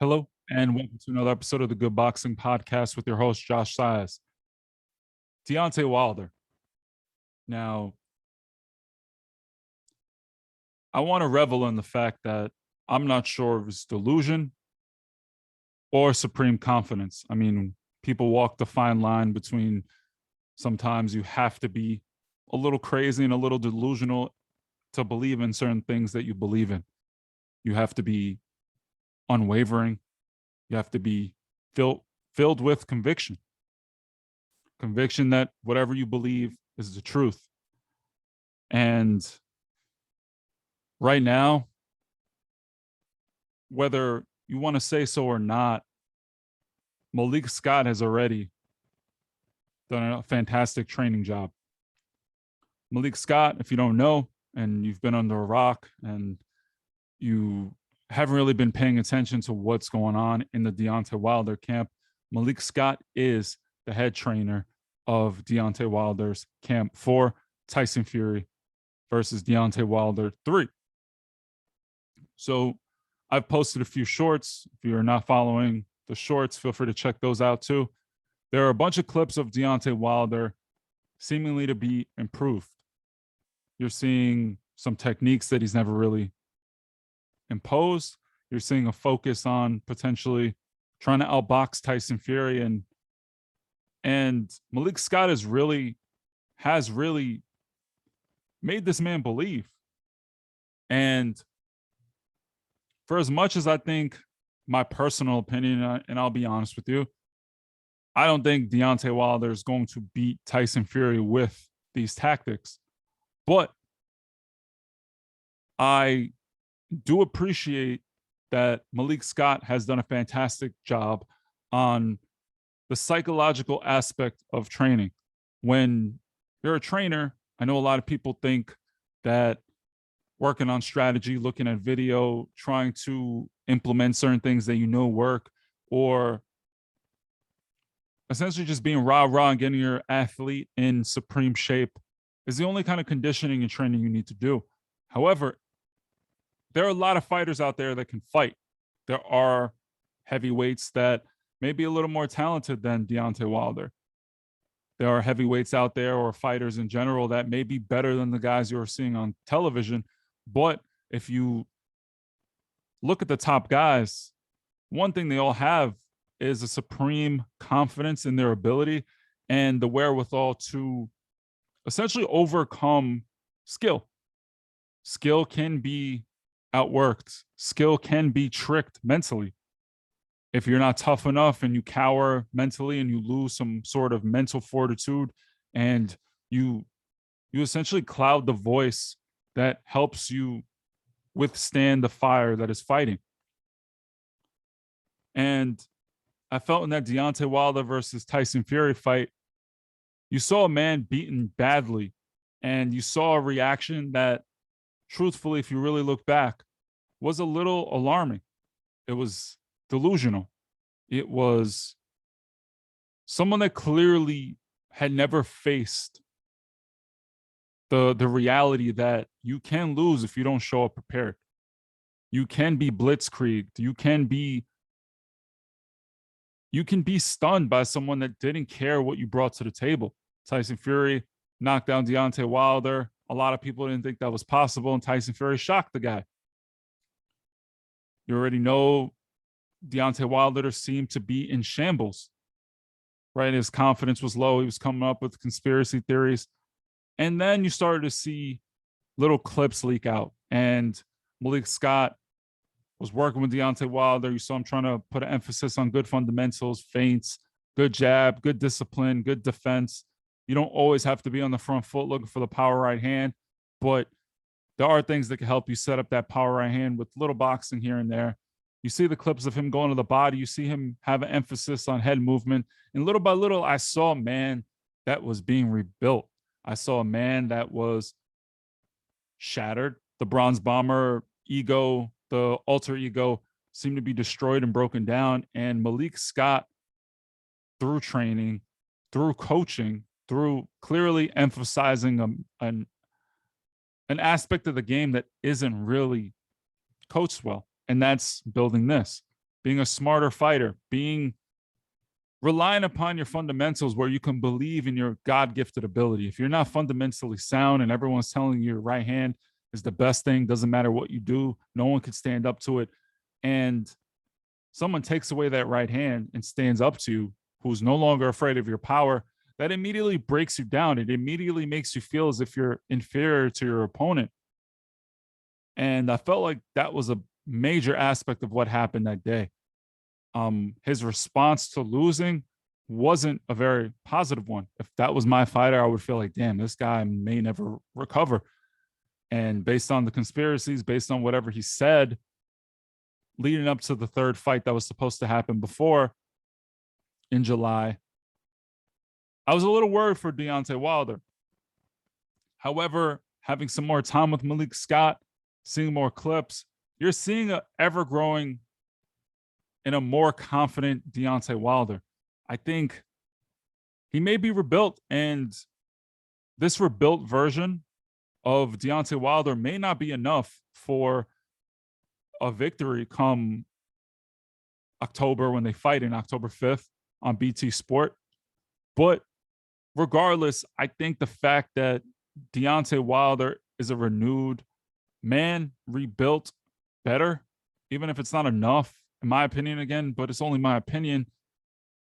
Hello, and welcome to another episode of the Good Boxing Podcast with your host, Josh Sias. Deontay Wilder. Now, I want to revel in the fact that I'm not sure if it's delusion or supreme confidence. I mean, people walk the fine line between sometimes you have to be a little crazy and a little delusional to believe in certain things that you believe in. You have to be unwavering. You have to be filled with conviction that whatever you believe is the truth. And right now, whether you want to say so or not, Malik Scott has already done a fantastic training job. Malik Scott, if you don't know, and you've been under a rock and you haven't really been paying attention to what's going on in the Deontay Wilder camp, Malik Scott is the head trainer of Deontay Wilder's camp for Tyson Fury versus Deontay Wilder 3. So I've posted a few shorts. If you're not following the shorts, feel free to check those out too. There are a bunch of clips of Deontay Wilder seemingly to be improved. You're seeing some techniques that he's never really imposed. You're seeing a focus on potentially trying to outbox Tyson Fury, and Malik Scott has really made this man believe. And for as much as I think, my personal opinion, and I'll be honest with you, I don't think Deontay Wilder is going to beat Tyson Fury with these tactics. But I do appreciate that Malik Scott has done a fantastic job on the psychological aspect of training. When you're a trainer, I know a lot of people think that working on strategy, looking at video, trying to implement certain things that you know work, or essentially just being rah-rah and getting your athlete in supreme shape is the only kind of conditioning and training you need to do. However, there are a lot of fighters out there that can fight. There are heavyweights that may be a little more talented than Deontay Wilder. There are heavyweights out there, or fighters in general, that may be better than the guys you're seeing on television. But if you look at the top guys, one thing they all have is a supreme confidence in their ability and the wherewithal to essentially overcome skill. Skill can be outworked. Skill can be tricked mentally. If you're not tough enough and you cower mentally and you lose some sort of mental fortitude, and you essentially cloud the voice that helps you withstand the fire that is fighting. And I felt in that Deontay Wilder versus Tyson Fury fight, you saw a man beaten badly, and you saw a reaction that, truthfully, if you really look back, was a little alarming. It was delusional. It was someone that clearly had never faced the reality that you can lose if you don't show up prepared. You can be blitzkrieged. You can be stunned by someone that didn't care what you brought to the table. Tyson Fury knocked down Deontay Wilder. A lot of people didn't think that was possible, and Tyson Fury shocked the guy. You already know Deontay Wilder seemed to be in shambles, right? His confidence was low. He was coming up with conspiracy theories. And then you started to see little clips leak out. And Malik Scott was working with Deontay Wilder. You saw him trying to put an emphasis on good fundamentals, feints, good jab, good discipline, good defense. You don't always have to be on the front foot looking for the power right hand, but there are things that can help you set up that power right hand with little boxing here and there. You see the clips of him going to the body. You see him have an emphasis on head movement. And little by little, I saw a man that was being rebuilt. I saw a man that was shattered. The Bronze Bomber ego, the alter ego, seemed to be destroyed and broken down. And Malik Scott, through training, through coaching, through clearly emphasizing an aspect of the game that isn't really coached well, and that's building this. being a smarter fighter, being relying upon your fundamentals where you can believe in your God-gifted ability. If you're not fundamentally sound and everyone's telling you your right hand is the best thing, doesn't matter what you do, no one can stand up to it. And someone takes away that right hand and stands up to you, who's no longer afraid of your power, that immediately breaks you down. It immediately makes you feel as if you're inferior to your opponent. And I felt like that was a major aspect of what happened that day. His response to losing wasn't a very positive one. If that was my fighter, I would feel like, damn, this guy may never recover. And based on the conspiracies, based on whatever he said, leading up to the third fight that was supposed to happen before in July, I was a little worried for Deontay Wilder. However, having some more time with Malik Scott, seeing more clips, you're seeing an ever-growing and a more confident Deontay Wilder. I think he may be rebuilt, and this rebuilt version of Deontay Wilder may not be enough for a victory come October when they fight in October 5th on BT Sport. But regardless, I think the fact that Deontay Wilder is a renewed man, rebuilt, better, even if it's not enough, in my opinion again, but it's only my opinion,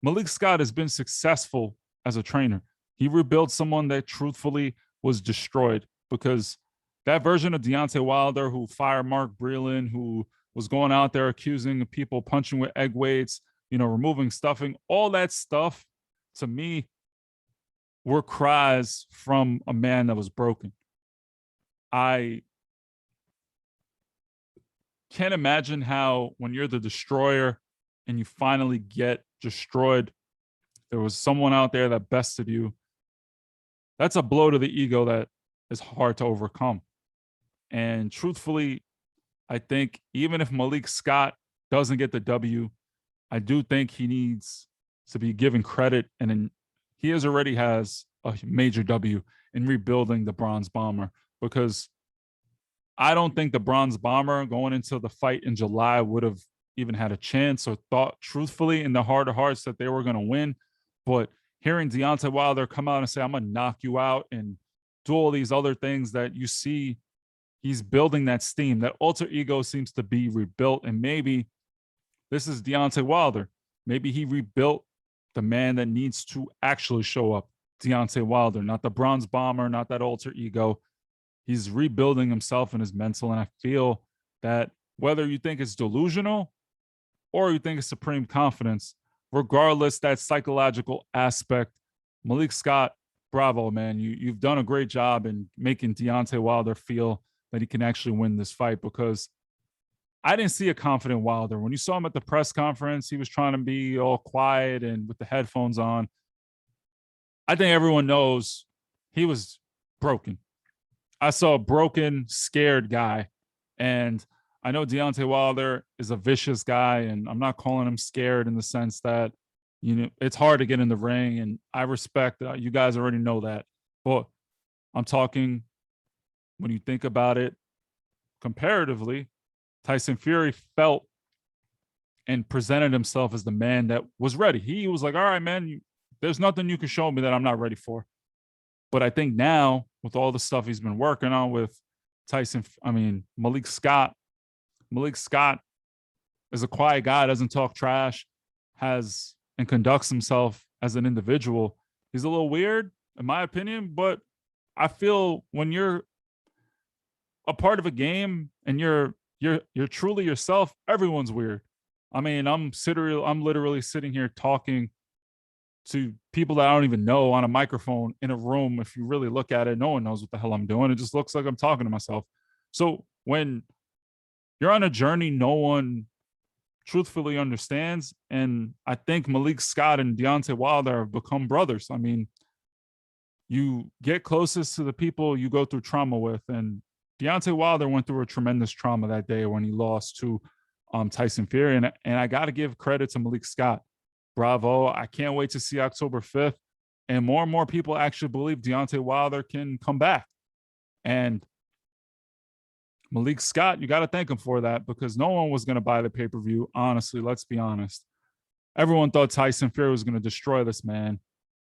Malik Scott has been successful as a trainer. He rebuilt someone that truthfully was destroyed, because that version of Deontay Wilder who fired Mark Breland, who was going out there accusing people punching with egg weights, removing stuffing, all that stuff, to me, were cries from a man that was broken. I can't imagine how, when you're the destroyer and you finally get destroyed, there was someone out there that bested you. That's a blow to the ego that is hard to overcome. And truthfully, I think even if Malik Scott doesn't get the W, I do think he needs to be given credit. And he already has a major W in rebuilding the Bronze Bomber, because I don't think the Bronze Bomber going into the fight in July would have even had a chance, or thought truthfully in the heart of hearts that they were going to win. But hearing Deontay Wilder come out and say, I'm going to knock you out, and do all these other things, that you see he's building that steam. That alter ego seems to be rebuilt. And maybe this is Deontay Wilder. Maybe he rebuilt the man that needs to actually show up. Deontay Wilder, not the Bronze Bomber, not that alter ego. He's rebuilding himself and his mental. And I feel that whether you think it's delusional or you think it's supreme confidence, regardless, that psychological aspect, Malik Scott, bravo, man. You've done a great job in making Deontay Wilder feel that he can actually win this fight, because I didn't see a confident Wilder. When you saw him at the press conference, he was trying to be all quiet and with the headphones on. I think everyone knows he was broken. I saw a broken, scared guy. And I know Deontay Wilder is a vicious guy, and I'm not calling him scared in the sense that, it's hard to get in the ring, and I respect that. You guys already know that. But I'm talking, when you think about it comparatively, Tyson Fury felt and presented himself as the man that was ready. He was like, all right, man, there's nothing you can show me that I'm not ready for. But I think now, with all the stuff he's been working on with Malik Scott is a quiet guy, doesn't talk trash, has and conducts himself as an individual. He's a little weird, in my opinion, but I feel when you're a part of a game and you're truly yourself, everyone's weird. I mean, I'm literally sitting here talking to people that I don't even know on a microphone in a room. If you really look at it, no one knows what the hell I'm doing. It just looks like I'm talking to myself. So when you're on a journey, no one truthfully understands. And I think Malik Scott and Deontay Wilder have become brothers. I mean, you get closest to the people you go through trauma with. And Deontay Wilder went through a tremendous trauma that day when he lost to Tyson Fury. And I got to give credit to Malik Scott. Bravo. I can't wait to see October 5th. And more people actually believe Deontay Wilder can come back. And Malik Scott, you got to thank him for that because no one was going to buy the pay-per-view. Honestly, let's be honest. Everyone thought Tyson Fury was going to destroy this man.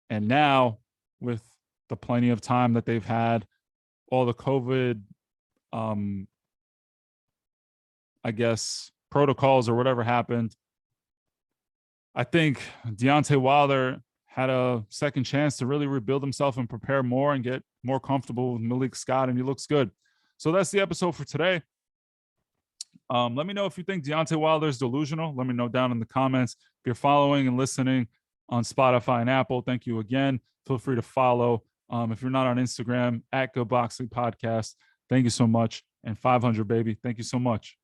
And now, with the plenty of time that they've had, all the COVID, I guess, protocols or whatever happened, I think Deontay Wilder had a second chance to really rebuild himself and prepare more and get more comfortable with Malik Scott, and he looks good. So that's the episode for today. Let me know if you think Deontay Wilder is delusional. Let me know down in the comments. If you're following and listening on Spotify and Apple, thank you again. Feel free to follow. If you're not on Instagram, at Good Boxing Podcast, thank you so much. And 500, baby. Thank you so much.